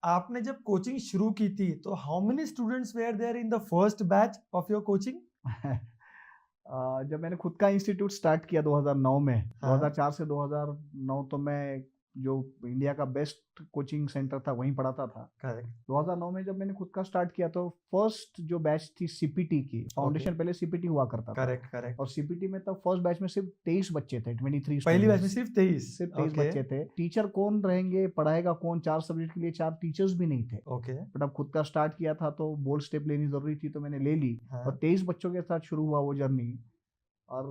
आपने जब कोचिंग शुरू की थी तो how many students were there in the first batch of your coaching? जब मैंने खुद का इंस्टीट्यूट स्टार्ट किया 2009 में, हाँ, 2004 से 2009 तो मैं जो इंडिया का बेस्ट कोचिंग सेंटर था वहीं पढ़ाता था। करेक्ट, 2009 में जब मैंने खुद का स्टार्ट किया तो फर्स्ट जो बैच थी सीपीटी की, ओके, फाउंडेशन पहले सीपीटी हुआ करता था। Correct, correct. और सीपीटी में तब फर्स्ट बैच में सिर्फ 23 बच्चे थे, 23 पहली बैच में स्टूडेंट्स, सिर्फ 23। सिर्फ 23 ओके, बच्चे थे। टीचर कौन रहेंगे, पढ़ाएगा कौन, 4 सब्जेक्ट के लिए 4 टीचर्स भी नहीं थे। ओके, बट अब खुद का स्टार्ट किया था तो बोल्ड स्टेप लेनी जरूरी थी, तो मैंने ले ली हाँ, और 23 बच्चों के साथ शुरू हुआ वो जर्नी। और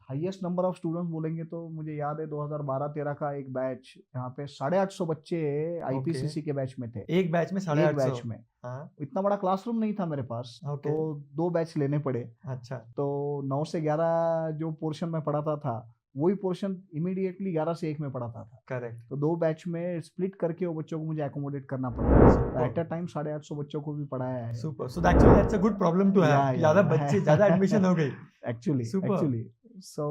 हाईएस्ट नंबर ऑफ स्टूडेंट्स बोलेंगे तो मुझे याद है 2012-13 का एक बैच, यहाँ पे 850 बच्चे ओके। आईपीसीसी के बैच में थे, एक बैच में एक 850। बैच में। हाँ, इतना बड़ा क्लासरूम नहीं था मेरे पास, ओके, तो 2 बैच लेने पड़े। अच्छा, तो 9 से 11 जो पोर्शन में पढ़ाता था, वही पोर्शन इमीडिएटली 11 से 1 में पढ़ाता था। करेक्ट, तो 2 बैच में स्प्लिट करके वो बच्चों को मुझे एकोमोडेट करना पड़ा। तो एट अ सुपर, टाइम 850 बच्चों को भी पढ़ाया है। Super. So actually that's a good problem to have कि ज़्यादा बच्चे, ज़्यादा एडमिशन हो गई। एक्चुअली सुपर, एक्चुअली सो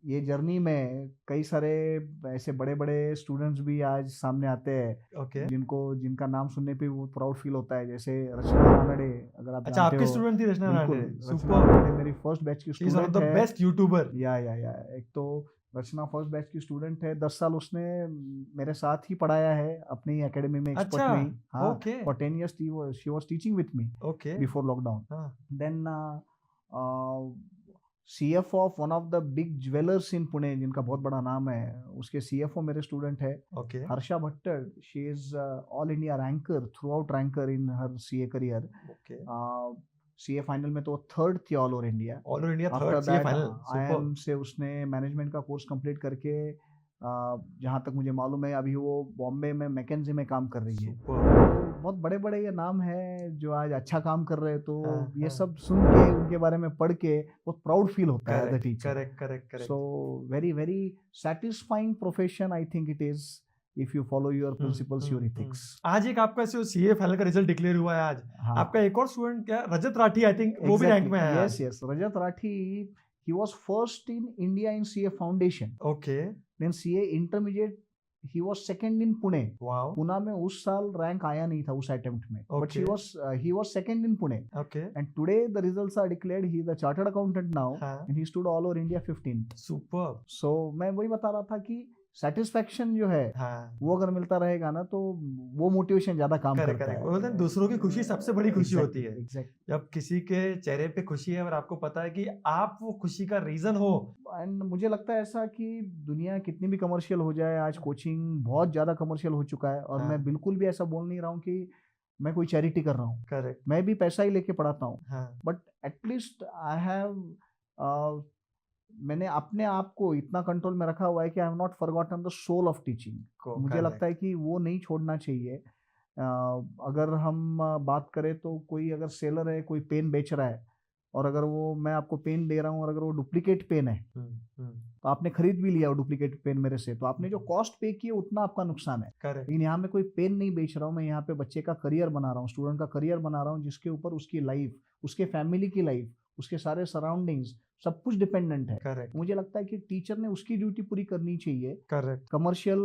ये जर्नी में कई सारे ऐसे बड़े-बड़े स्टूडेंट्स भी आज सामने आते ओके। हैं, जिनका नाम सुनने पे वो प्राउड फील होता है। जैसे रचना रानडे, अगर आप अच्छा, जानते आपकी हो। स्टूडेंट थी रचना बिल्कुल, रानडे, रचना सुपर। रानडे मेरी फर्स्ट बैच की she is one of student the है। Best YouTuber. या एक तो रचना फर्स्ट बैच की स्टूडेंट है। 10 साल उसने मेरे साथ ही पढ़ाया है अपनी ही एकेडमी में, अच्छा, एक्सपर्ट में ही। हाँ, okay, for 10 years she was teaching with me okay, before lockdown. हाँ, then CFO of one of the big jewellers in Pune, जिनका बहुत बड़ा नाम है, उसके सीएफओ मेरे स्टूडेंट है। Okay, Harsha Bhattar, she is all India ranker, through out ranker in her CA career. Okay. CA final में तो थर्ड थी all over India. All over India after third CA that final, super, IIM से उसने management का course complete करके, जहाँ तक मुझे मालूम है अभी वो बॉम्बे में मैकेंजी में काम कर रही है। सुपर। तो बहुत बड़े बड़े ये नाम हैं जो आज अच्छा काम कर रहे हैं। तो हाँ, ये हाँ। सब सुन के, उनके बारे में पढ़ के बहुत प्राउड फील होता है as a correct, teacher. Correct, correct, so correct. Very very satisfying profession I think it is, if you follow your principles, your hmm. Ethics. आज एक आपका जो सीए फाइनल का रिजल्ट डिक्लेयर हुआ है आज। आपका हाँ, एक और स्टूडेंट क्या रजत राठी आई थिंक वो भी रैंक एग्जैक्टली, में है यस आज। Yes, Rajat Rathi, he was first in India in CA foundation. Okay, then CA intermediate, he was second in Pune. Wow! Pune में उस साल रैंक आया नहीं था उस अटेम्प्ट में, but okay, he was second in Pune. Okay, and today the results are declared, he is the chartered accountant now, हाँ, and he stood all over India 15th। Superb! So मैं वही बता रहा था कि सेटिस्फेक्शन जो है हाँ, वो अगर मिलता रहेगा ना, तो वो मोटिवेशन ज्यादा काम करेक्ट, करता करेक्ट। वो बोलते हैं है। दूसरों की खुशी सबसे बड़ी खुशी होती एग्जैक्टली है। एग्जैक्टली। जब किसी के चेहरे पे खुशी है और आपको पता है कि आप वो खुशी का रीज़न हो। एंड मुझे लगता है ऐसा कि दुनिया कितनी भी कमर्शियल हो जाए, आज कोचिंग बहुत ज़्यादा कमर्शियल हो चुका है, और मैं हाँ, बिल्कुल भी ऐसा बोल नहीं रहा हूँ कि मैं कोई चैरिटी कर रहा हूँ। करेक्ट, मैं भी पैसा ही लेके पढ़ाता हूँ, हाँ, बट एटलीस्ट आई हैव, मैंने अपने आप को इतना कंट्रोल में रखा हुआ है कि I have not forgotten the soul of teaching. मुझे लगता करेक्ट, है कि वो नहीं छोड़ना चाहिए। अगर हम बात करें तो कोई अगर सेलर है, कोई पेन बेच रहा है, और अगर वो, मैं आपको पेन दे रहा हूँ और अगर वो डुप्लीकेट पेन है, हुँ, हुँ, तो आपने खरीद भी लिया वो डुप्लीकेट पेन मेरे से, तो आपने जो कॉस्ट पे की है उतना आपका नुकसान है। करेक्ट, लेकिन यहाँ मैं कोई पेन नहीं बेच रहा हूँ, मैं यहाँ पे बच्चे का करियर बना रहा हूँ, स्टूडेंट का करियर बना रहा हूँ, जिसके ऊपर उसकी लाइफ, उसके फैमिली की लाइफ, उसके सारे सराउंडिंग्स, सब कुछ डिपेंडेंट है। करेक्ट, मुझे लगता है कि टीचर ने उसकी ड्यूटी पूरी करनी चाहिए। करेक्ट, कमर्शियल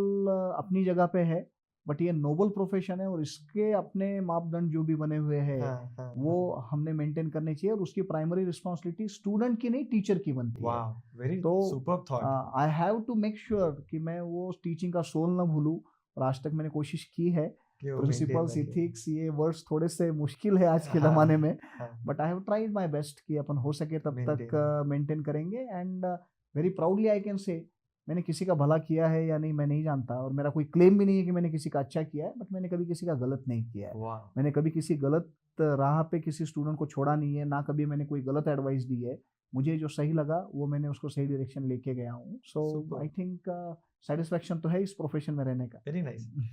अपनी जगह पे है, बट ये नोबल प्रोफेशन है, और इसके अपने मापदंड जो भी बने हुए हैं हाँ, हाँ, वो हाँ। हमने मेंटेन करने चाहिए, और उसकी प्राइमरी रिस्पॉन्सिबिलिटी स्टूडेंट की नहीं, टीचर की बनती है। वाओ! वेरी तो superb thought. I have to make sure कि मैं वो टीचिंग का सोल ना भूलूं, और आज तक मैंने कोशिश की है। कि वो मेंटेन प्रिंसिपल्स, रखे। इथिक्स, ये वर्ड्स थोड़े से मुश्किल है आज के ज़माने हाँ, में, हाँ, but I have tried my best कि अपन हो सके तब तक मेंटेन। मेंटेन करेंगे। And very proudly I can say, मैंने किसी का भला किया है या नहीं मैं नहीं जानता, और मेरा कोई क्लेम भी नहीं है कि मैंने किसी का अच्छा किया है, बट मैंने कभी किसी का गलत नहीं किया है। वाह! मैंने कभी किसी गलत राह पे किसी स्टूडेंट को छोड़ा नहीं है, ना कभी मैंने कोई गलत एडवाइस दी है। मुझे जो सही लगा वो मैंने उसको सही डायरेक्शन लेके गया हूँ। सो आई सुपर्ब! थिंक सेटिस्फेक्शन तो है इस प्रोफेशन में रहने का। Very nice.